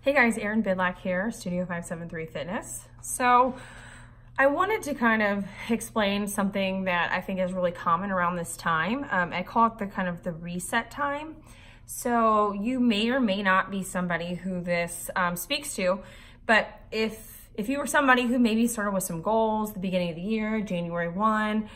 Hey guys, Erin Bidlack here, Studio 573 Fitness. So I wanted to kind of explain something that I think is really common around this time. I call it the reset time. So you may or may not be somebody who this speaks to, but if you were somebody who maybe started with some goals at the beginning of the year, January 1,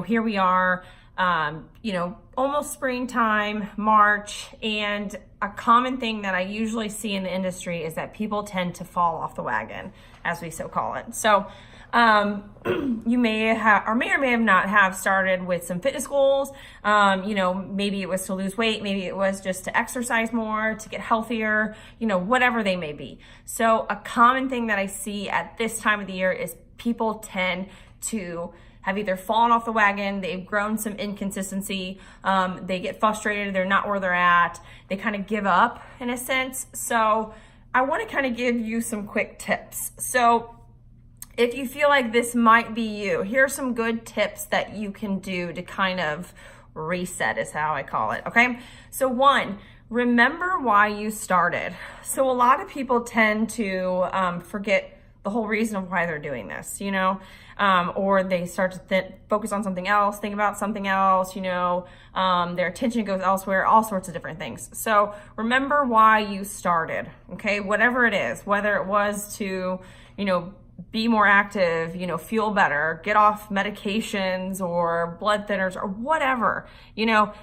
here we are, almost springtime, March, and a common thing that I usually see in the industry is that people tend to fall off the wagon, as we so call it. So you may have, or may not have started with some fitness goals. Maybe it was to lose weight, maybe it was just to exercise more, to get healthier, whatever they may be. So a common thing that I see at this time of the year is people tend to have either fallen off the wagon, they've grown some inconsistency, they get frustrated, they're not where they're at, they kind of give up in a sense. So I want to kind of give you some quick tips. So if you feel like this might be you, here are some good tips that you can do to kind of reset, is how I call it, okay? So one, remember why you started. So a lot of people tend to forget the whole reason of why they're doing this, or they start to focus on something else, think about something else, their attention goes elsewhere, all sorts of different things. So remember why you started, okay? Whatever it is, whether it was to, be more active, feel better, get off medications or blood thinners or whatever,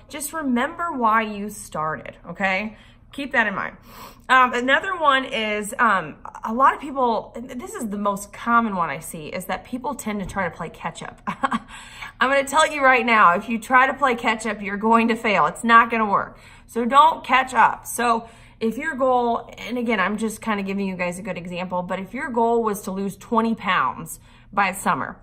just remember why you started, okay? Keep that in mind. Another one is a lot of people, and this is the most common one I see, is that people tend to try to play catch up. I'm going to tell you right now, if you try to play catch up, you're going to fail. It's not going to work. So don't catch up. So if your goal, and again, I'm just kind of giving you guys a good example, but if your goal was to lose 20 pounds by summer,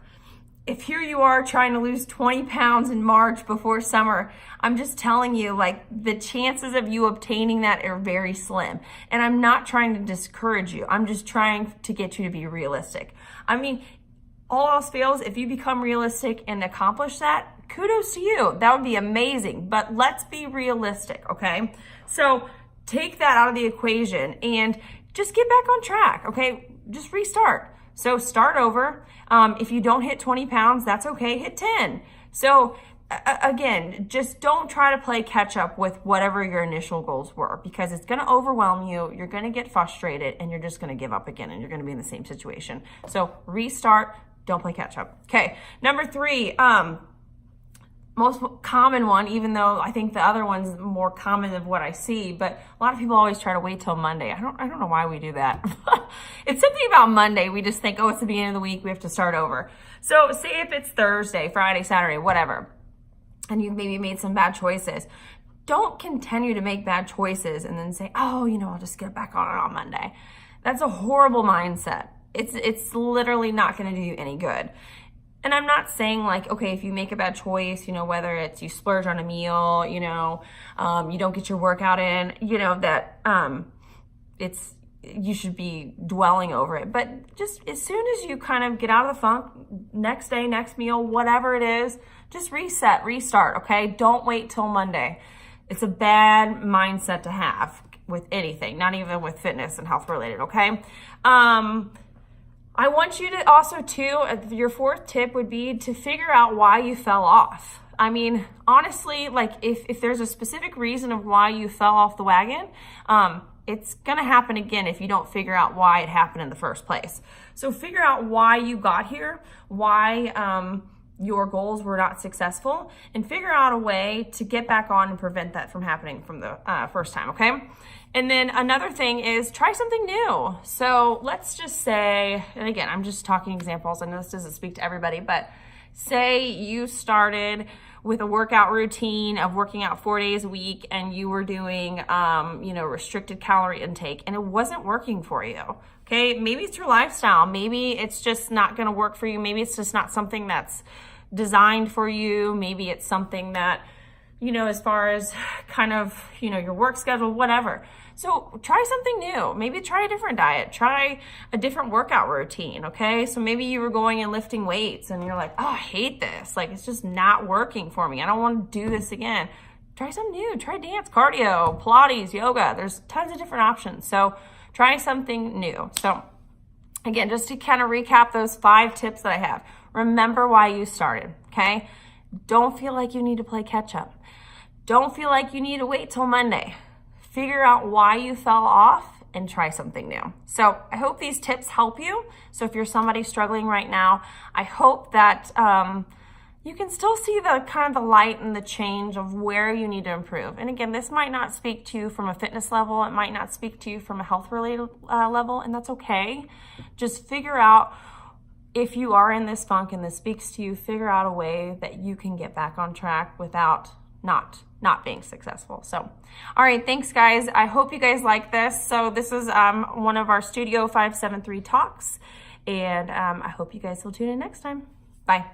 if here you are trying to lose 20 pounds in March before summer, I'm just telling you, the chances of you obtaining that are very slim. And I'm not trying to discourage you. I'm just trying to get you to be realistic. I mean, all else fails, if you become realistic and accomplish that, kudos to you. That would be amazing. But let's be realistic, okay? So take that out of the equation and just get back on track, okay? Just restart. So start over. If you don't hit 20 pounds, that's okay, hit 10. So again, just don't try to play catch up with whatever your initial goals were, because it's gonna overwhelm you, you're gonna get frustrated, and you're just gonna give up again, and you're gonna be in the same situation. So restart, don't play catch up. Okay, number 3, most common one, even though I think the other one's more common of what I see, but a lot of people always try to wait till Monday. I don't know why we do that. It's something about Monday. We just think, oh, it's the beginning of the week, we have to start over. So say if it's Thursday, Friday, Saturday, whatever, and you've maybe made some bad choices, don't continue to make bad choices and then say, oh, I'll just get back on it on Monday. That's a horrible mindset. It's literally not going to do you any good. And I'm not saying okay, if you make a bad choice, whether it's you splurge on a meal, you don't get your workout in, that you should be dwelling over it. But just as soon as you kind of get out of the funk, next day, next meal, whatever it is, just reset, restart, okay? Don't wait till Monday. It's a bad mindset to have with anything, not even with fitness and health related, okay? I want you to also your 4th tip would be to figure out why you fell off. I mean, honestly, if there's a specific reason of why you fell off the wagon, it's gonna happen again if you don't figure out why it happened in the first place. So figure out why you got here, why your goals were not successful, and figure out a way to get back on and prevent that from happening from the first time, okay? And then another thing is try something new. So let's just say, and again, I'm just talking examples. I know this doesn't speak to everybody, but say you started with a workout routine of working out 4 days a week and you were doing, restricted calorie intake and it wasn't working for you. Okay, maybe it's your lifestyle. Maybe it's just not gonna work for you. Maybe it's just not something that's designed for you. Maybe it's something that, as far as kind of, your work schedule, whatever. So try something new. Maybe try a different diet. Try a different workout routine, okay? So maybe you were going and lifting weights and you're like, oh, I hate this. It's just not working for me. I don't want to do this again. try something new. Try dance, cardio, Pilates, yoga. There's tons of different options. So try something new. So again, just to kind of recap those 5 tips that I have. Remember why you started, okay? Don't feel like you need to play catch up. Don't feel like you need to wait till Monday. Figure out why you fell off and try something new. So I hope these tips help you. So if you're somebody struggling right now, I hope that you can still see the kind of the light and the change of where you need to improve. And again, this might not speak to you from a fitness level. It might not speak to you from a health related level, and that's okay. Just figure out if you are in this funk and this speaks to you, figure out a way that you can get back on track without not being successful. So, all right, thanks guys. I hope you guys like this. So this is one of our Studio 573 talks, and I hope you guys will tune in next time. Bye.